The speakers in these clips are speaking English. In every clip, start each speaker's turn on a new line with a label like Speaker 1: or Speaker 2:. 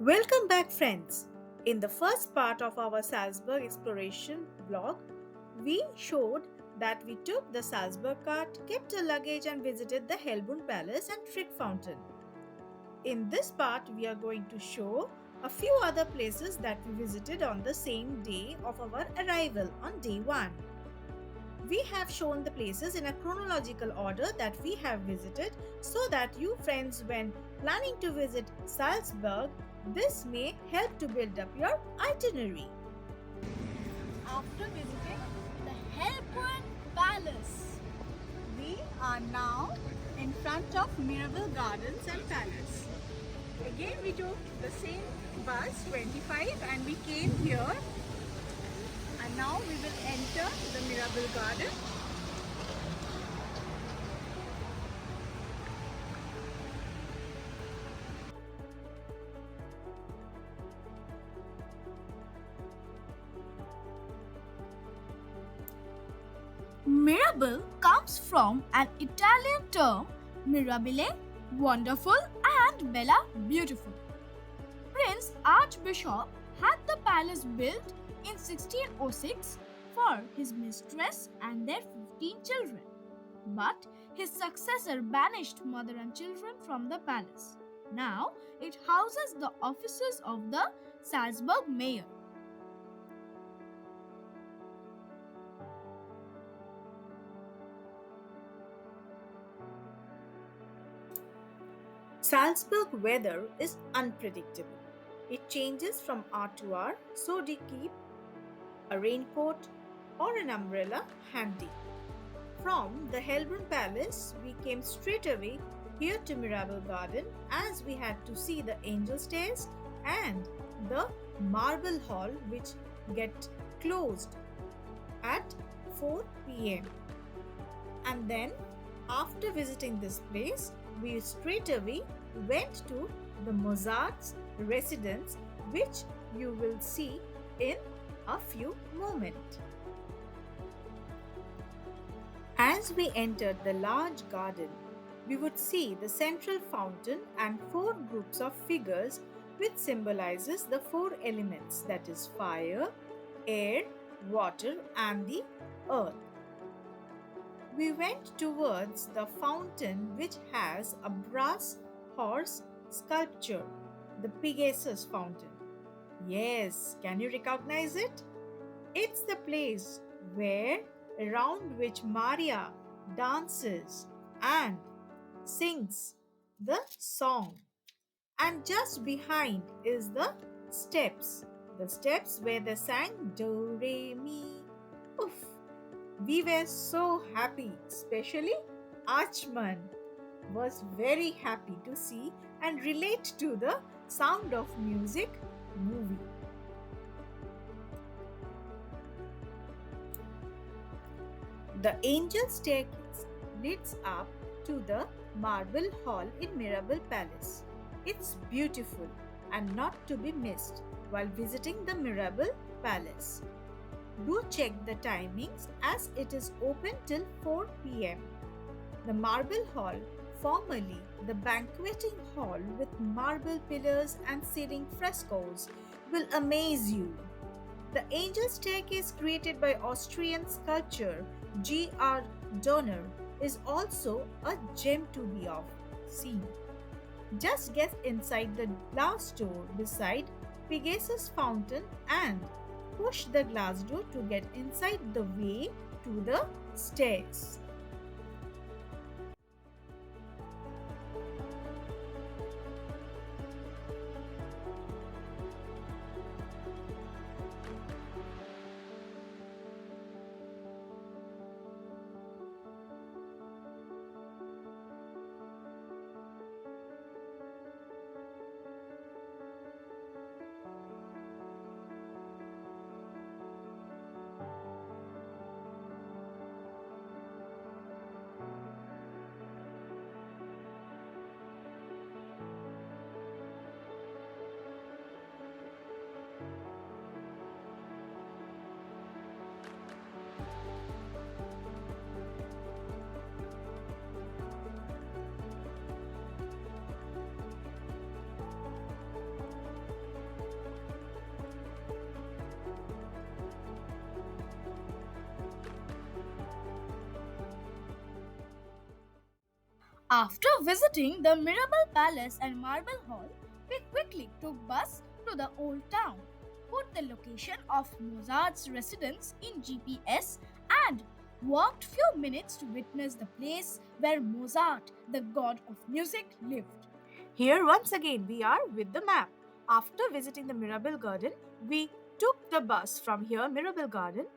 Speaker 1: Welcome back, friends. In the first part of our Salzburg exploration vlog, we showed that we took the Salzburg cart, kept our luggage, and visited the Hellbrunn Palace and Frick Fountain. In this part, we are going to show a few other places that we visited on the same day of our arrival on day 1. We have shown the places in a chronological order that we have visited so that you friends, when planning to visit Salzburg, this may help to build up your itinerary.
Speaker 2: After visiting the Hellbrunn Palace, we are now in front of Mirabelle Gardens and Palace. Again we took the same bus 25 and we came here, and now we will enter the Mirabelle Garden. Mirabelle comes from an Italian term mirabile, wonderful, and bella, beautiful. Prince Archbishop had the palace built in 1606 for his mistress and their 15 children. But his successor banished mother and children from the palace. Now it houses the offices of the Salzburg mayor.
Speaker 1: Salzburg weather is unpredictable. It changes from hour to hour, so do keep a raincoat or an umbrella handy. From the Hellbrunn Palace, we came straight away here to Mirabelle Garden as we had to see the angel stairs and the marble hall which get closed at 4 p.m. And then after visiting this place, we straight away went to the Mozart's residence, which you will see in a few moments. As we entered the large garden, we would see the central fountain and 4 groups of figures which symbolizes the 4 elements, that is fire, air, water and the earth. We went towards the fountain which has a brass horse sculpture, the Pegasus fountain. Yes, can you recognize it? It's the place where around which Maria dances and sings the song. And just behind is the steps where they sang Do Re Mi. Oof! We were so happy, especially Archman was very happy to see and relate to the Sound of Music movie. The angel staircase leads up to the marble hall in Mirabelle Palace. It's beautiful and not to be missed while visiting the Mirabelle Palace. Do check the timings as it is open till 4 pm. The Marble Hall, formerly the banqueting hall with marble pillars and ceiling frescoes, will amaze you. The angel staircase created by Austrian sculptor G.R. Donner is also a gem to be seen. Just get inside the glass door beside Pegasus fountain and push the glass door to get inside the way to the stairs.
Speaker 2: After visiting the Mirabelle Palace and Marble Hall, we quickly took bus to the old town, put the location of Mozart's residence in GPS and walked few minutes to witness the place where Mozart, the god of music, lived.
Speaker 1: Here, once again, we are with the map. After visiting the Mirabelle Garden, we took the bus from here, Mirabelle Garden,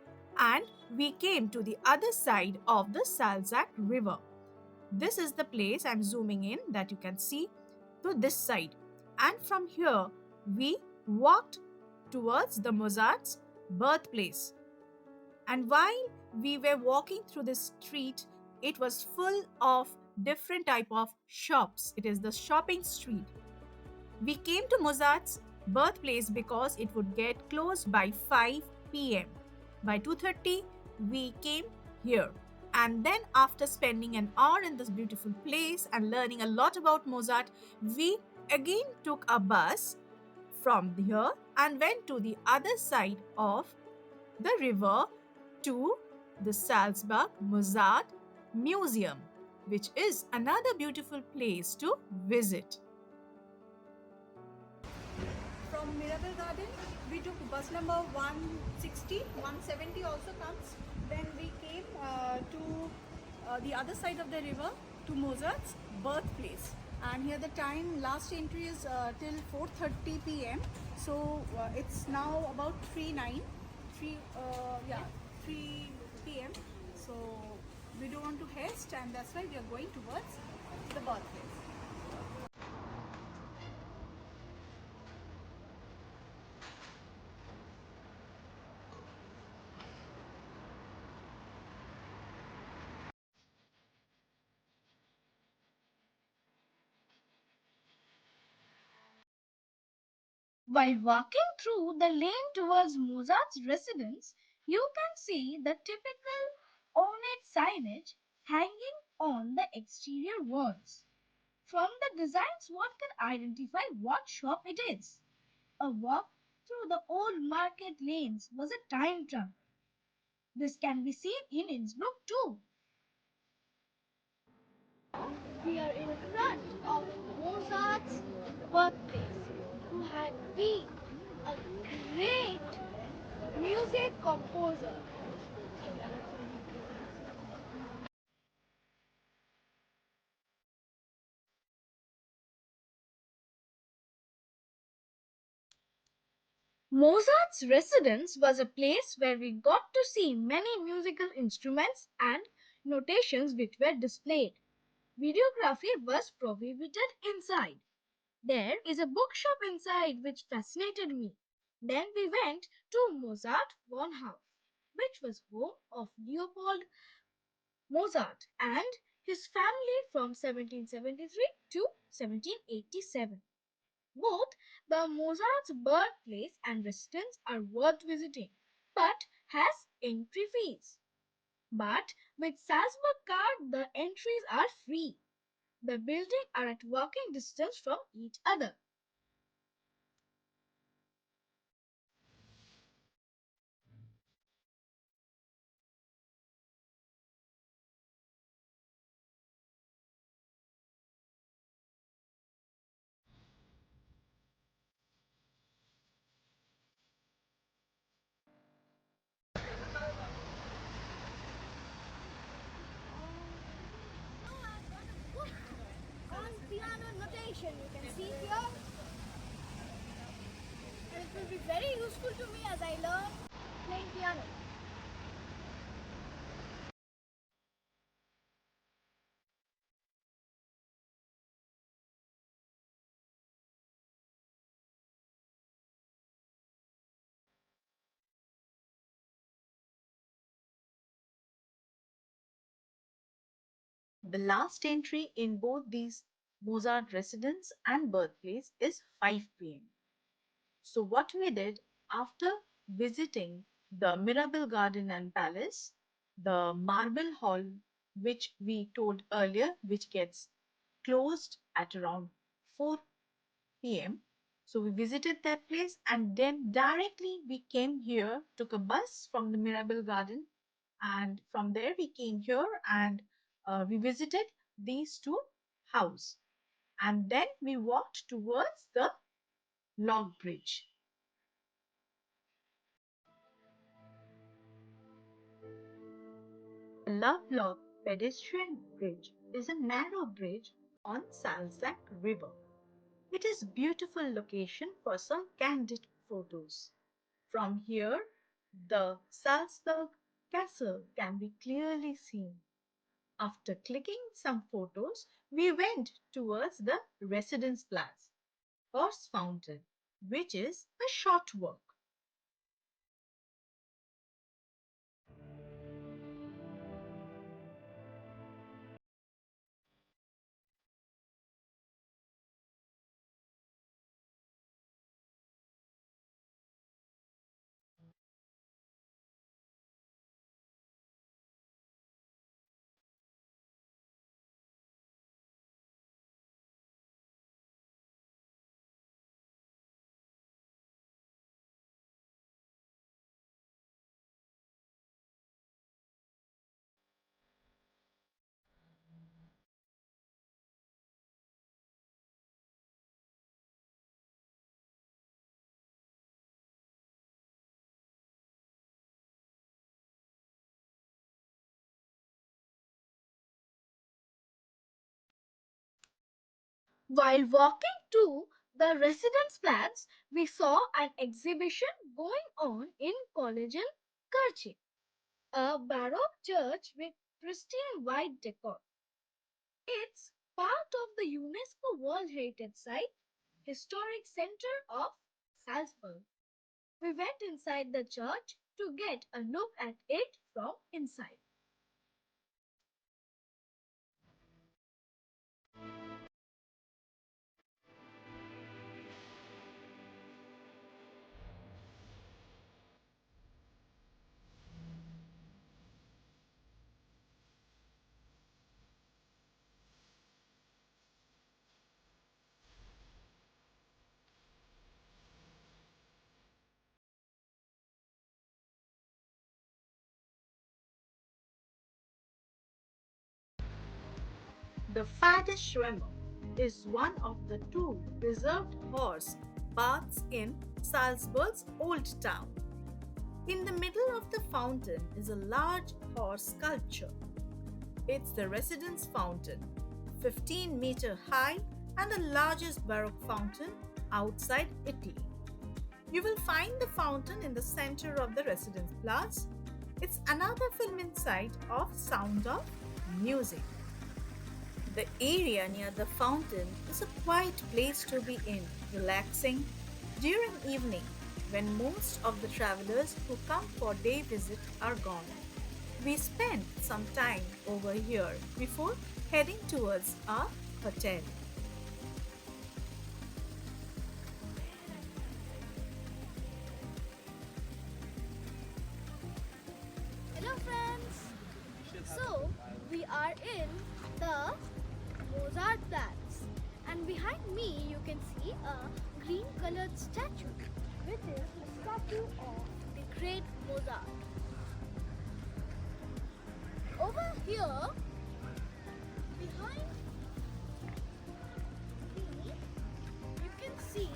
Speaker 1: and we came to the other side of the Salzburg River. This is the place I'm zooming in that you can see to this side. And from here, we walked towards the Mozart's birthplace. And while we were walking through this street, it was full of different type of shops. It is the shopping street. We came to Mozart's birthplace because it would get closed by 5 p.m. By 2:30 we came here. And then after spending an hour in this beautiful place and learning a lot about Mozart, we again took a bus from here and went to the other side of the river to the Salzburg Mozart Museum, which is another beautiful place to visit.
Speaker 3: From Mirabelle Garden, we took bus number 160, 170 also comes. Then we came to the other side of the river to Mozart's birthplace. And here the time, last entry is till 4:30 p.m. So it's now about 3 p.m. So we don't want to haste, and that's why we are going towards the birthplace.
Speaker 2: While walking through the lane towards Mozart's residence, you can see the typical ornate signage hanging on the exterior walls. From the designs, one can identify what shop it is. A walk through the old market lanes was a time travel. This can be seen in Innsbruck too. We are in front of Mozart's birthplace, who had been a great music composer. Mozart's residence was a place where we got to see many musical instruments and notations which were displayed. Videography was prohibited inside. There is a bookshop inside which fascinated me. Then we went to Mozart Wohnhaus, which was home of Leopold Mozart and his family from 1773 to 1787. Both the Mozart's birthplace and residence are worth visiting, but has entry fees. But with Salzburg card, the entries are free. The buildings are at walking distance from each other. On piano notation, you can see here, and it will be very useful to me as I learn playing piano.
Speaker 1: The last entry in both these Mozart residence and birthplace is 5 p.m. So what we did after visiting the Mirabelle Garden and Palace, the Marble Hall, which we told earlier, which gets closed at around 4 p.m. So we visited that place and then directly we came here, took a bus from the Mirabelle Garden, and from there we came here and we visited these two house. And then we walked towards the log bridge. The Lovelock pedestrian bridge is a narrow bridge on Salzburg River. It is a beautiful location for some candid photos. From here, the Salzburg castle can be clearly seen. After clicking some photos, we went towards the Residenzplatz, horse fountain, which is a short walk.
Speaker 2: While walking to the residence flats, we saw an exhibition going on in Collegial Kirche, a Baroque church with pristine white decor. It's part of the UNESCO World Heritage Site, Historic Center of Salzburg. We went inside the church to get a look at it from inside.
Speaker 1: The Pferdeschwemme is one of the two preserved horse baths in Salzburg's Old Town. In the middle of the fountain is a large horse sculpture. It's the residence fountain, 15-meter high and the largest Baroque fountain outside Italy. You will find the fountain in the center of the residence plaza. It's another filming site of Sound of Music. The area near the fountain is a quiet place to be in, relaxing during evening when most of the travelers who come for day visit are gone. We spent some time over here before heading towards our hotel.
Speaker 2: Hello friends! So we are in the Mozart Platz, and behind me you can see a green colored statue which is the statue of the great Mozart. Over here behind me you can see